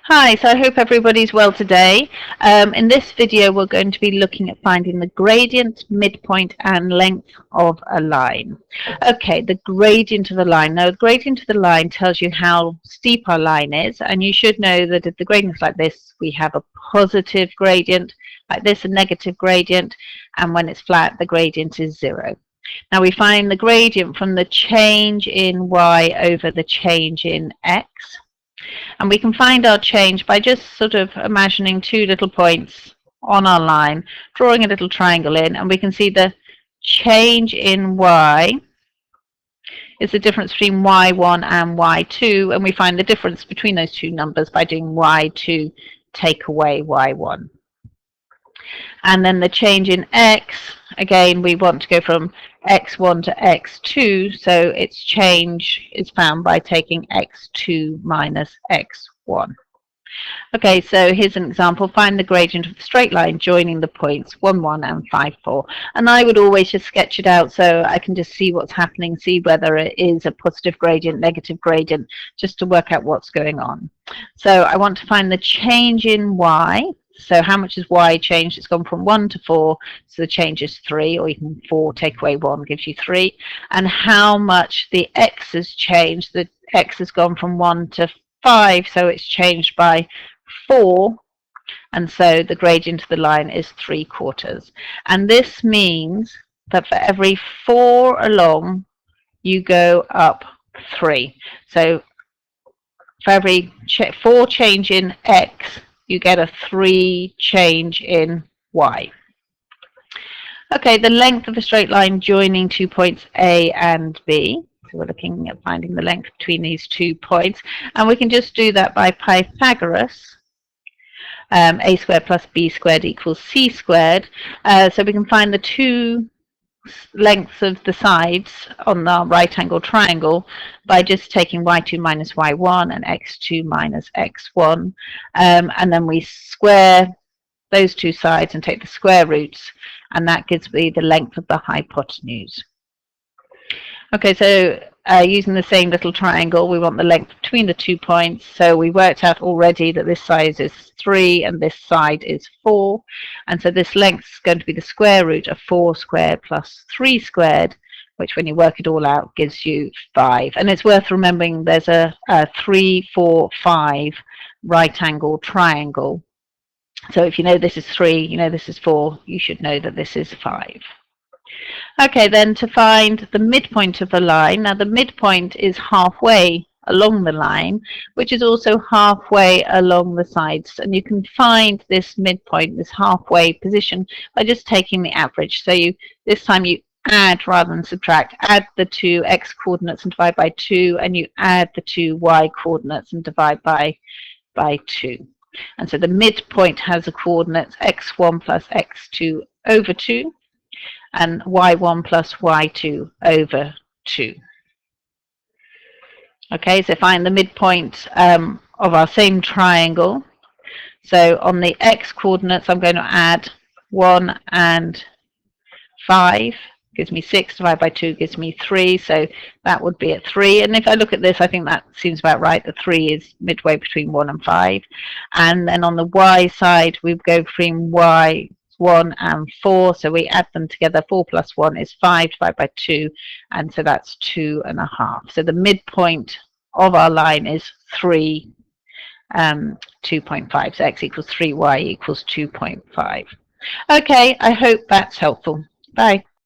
Hi, so I hope everybody's well today. In this video we're going to be looking at finding the gradient, midpoint and length of a line. Okay, the gradient of a line. Now the gradient of the line tells you how steep our line is, and you should know that if the gradient is like this, we have a positive gradient, like this a negative gradient, and when it's flat the gradient is 0. Now we find the gradient from the change in y over the change in x. And we can find our change by just sort of imagining two little points on our line, drawing a little triangle in, and we can see the change in y is the difference between y1 and y2, and we find the difference between those two numbers by doing y2 take away y1. And then the change in x, again, we want to go from x1 to x2, so its change is found by taking x2 minus x1. Okay, so here's an example. Find the gradient of the straight line joining the points 1, 1 and 5, 4. And I would always just sketch it out so I can just see what's happening, see whether it is a positive gradient, negative gradient, just to work out what's going on. So I want to find the change in y. So how much has y changed? It's gone from 1 to 4, so the change is 3, or you can 4 take away 1 gives you 3. And how much the x has changed? The x has gone from 1 to 5, so it's changed by 4, and so the gradient of the line is 3/4. And this means that for every 4 along, you go up 3. So for every 4 change in x, you get a 3 change in y. Okay, the length of a straight line joining 2 points A and B. So we're looking at finding the length between these 2 points, and we can just do that by Pythagoras. A squared plus b squared equals c squared. So we can find the 2 lengths of the sides on the right angle triangle by just taking y2 minus y1 and x2 minus x1, and then we square those 2 sides and take the square roots, and that gives me the length of the hypotenuse. Okay, so using the same little triangle, we want the length between the 2 points. So we worked out already that this side is 3 and this side is 4. And so this length is going to be the square root of 4 squared plus 3 squared, which when you work it all out gives you 5. And it's worth remembering there's a 3, 4, 5 right angle triangle. So if you know this is 3, you know this is 4, you should know that this is 5. Okay, then to find the midpoint of the line. Now the midpoint is halfway along the line, which is also halfway along the sides. And you can find this midpoint, this halfway position, by just taking the average. So this time you add rather than subtract. Add the 2 x coordinates and divide by 2, and you add the 2 y coordinates and divide by 2. And so the midpoint has the coordinates x1 plus x2 over 2. And y1 plus y2 over 2. Okay, so find the midpoint of our same triangle. So on the x coordinates, I'm going to add 1 and 5, gives me 6, divided by 2 gives me 3, so that would be at 3. And if I look at this, I think that seems about right. The 3 is midway between 1 and 5. And then on the y side, we go between y 1 and 4, so we add them together. 4 plus 1 is 5, divided by 2, and so that's 2.5. So the midpoint of our line is 3, 2.5. So x equals 3, y equals 2.5. Okay, I hope that's helpful. Bye.